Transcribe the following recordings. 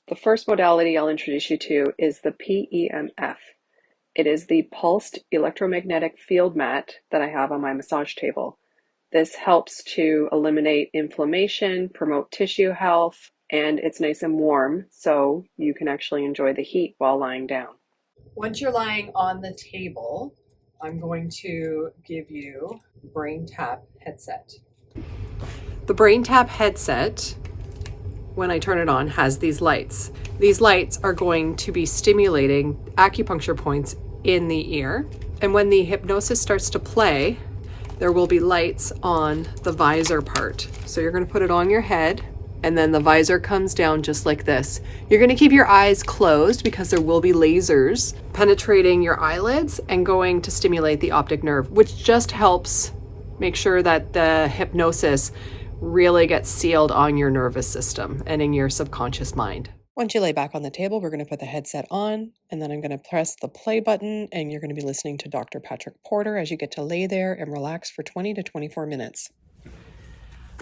The first modality I'll introduce you to is the PEMF. It is the pulsed electromagnetic field mat that I have on my massage table. This helps to eliminate inflammation, promote tissue health, and it's nice and warm, so you can actually enjoy the heat while lying down. Once you're lying on the table, I'm going to give you Brain Tap headset. The Brain Tap headset, when I turn it on, has these lights. These lights are going to be stimulating acupuncture points in the ear. And when the hypnosis starts to play, there will be lights on the visor part. So you're going to put it on your head, and then the visor comes down just like this. You're going to keep your eyes closed because there will be lasers penetrating your eyelids and going to stimulate the optic nerve, which just helps make sure that the hypnosis really gets sealed on your nervous system and in your subconscious mind. Once you lay back on the table, we're going to put the headset on, and then I'm going to press the play button, and you're going to be listening to Dr. Patrick Porter as you get to lay there and relax for 20 to 24 minutes.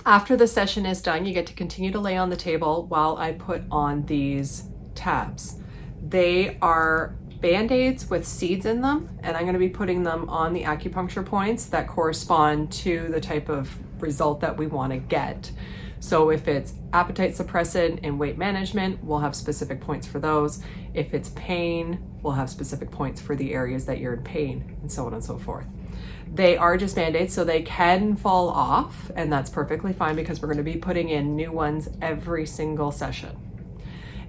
After the session is done, you get to continue to lay on the table while I put on these tabs. They are Band-Aids with seeds in them, and I'm going to be putting them on the acupuncture points that correspond to the type of result that we want to get. So if it's appetite suppressant and weight management, we'll have specific points for those. If it's pain, we'll have specific points for the areas that you're in pain, and so on and so forth. They are just Band-Aids, so they can fall off, and that's perfectly fine because we're going to be putting in new ones every single session.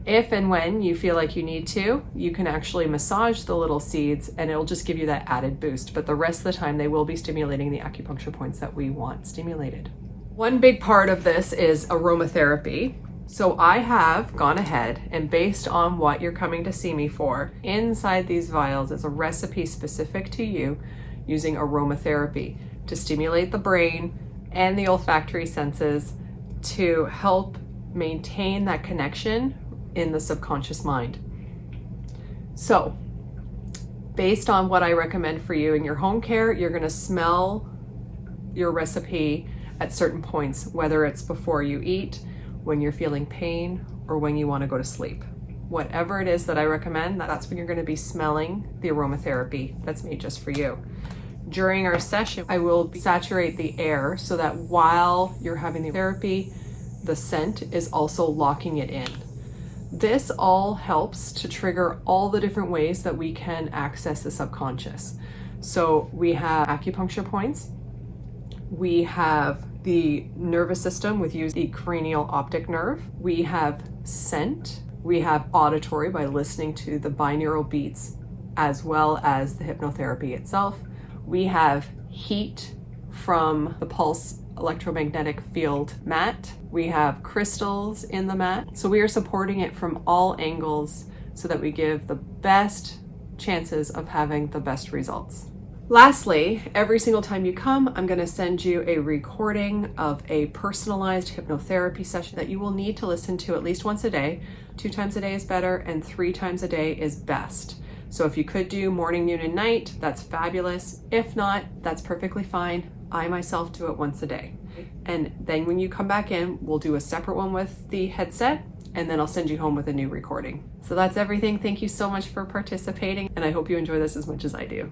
If and when you feel like you need to, you can actually massage the little seeds and it'll just give you that added boost. But the rest of the time, they will be stimulating the acupuncture points that we want stimulated. One big part of this is aromatherapy. So I have gone ahead and based on what you're coming to see me for, inside these vials is a recipe specific to you using aromatherapy to stimulate the brain and the olfactory senses to help maintain that connection in the subconscious mind. So, based on what I recommend for you in your home care, you're going to smell your recipe at certain points, whether it's before you eat, when you're feeling pain, or when you want to go to sleep. Whatever it is that I recommend, that's when you're going to be smelling the aromatherapy that's made just for you. During our session, I will saturate the air so that while you're having the therapy, the scent is also locking it in. This all helps to trigger all the different ways that we can access the subconscious. So we have acupuncture points, we have the nervous system with using the cranial optic nerve, we have scent, we have auditory by listening to the binaural beats as well as the hypnotherapy itself. We have heat from the pulse electromagnetic field mat. We have crystals in the mat. So we are supporting it from all angles so that we give the best chances of having the best results. Lastly, every single time you come, I'm going to send you a recording of a personalized hypnotherapy session that you will need to listen to at least once a day. 2 times a day is better and 3 times a day is best. So if you could do morning, noon, and night, that's fabulous. If not, that's perfectly fine. I myself do it once a day. And then when you come back in, we'll do a separate one with the headset, and then I'll send you home with a new recording. So that's everything. Thank you so much for participating, and I hope you enjoy this as much as I do.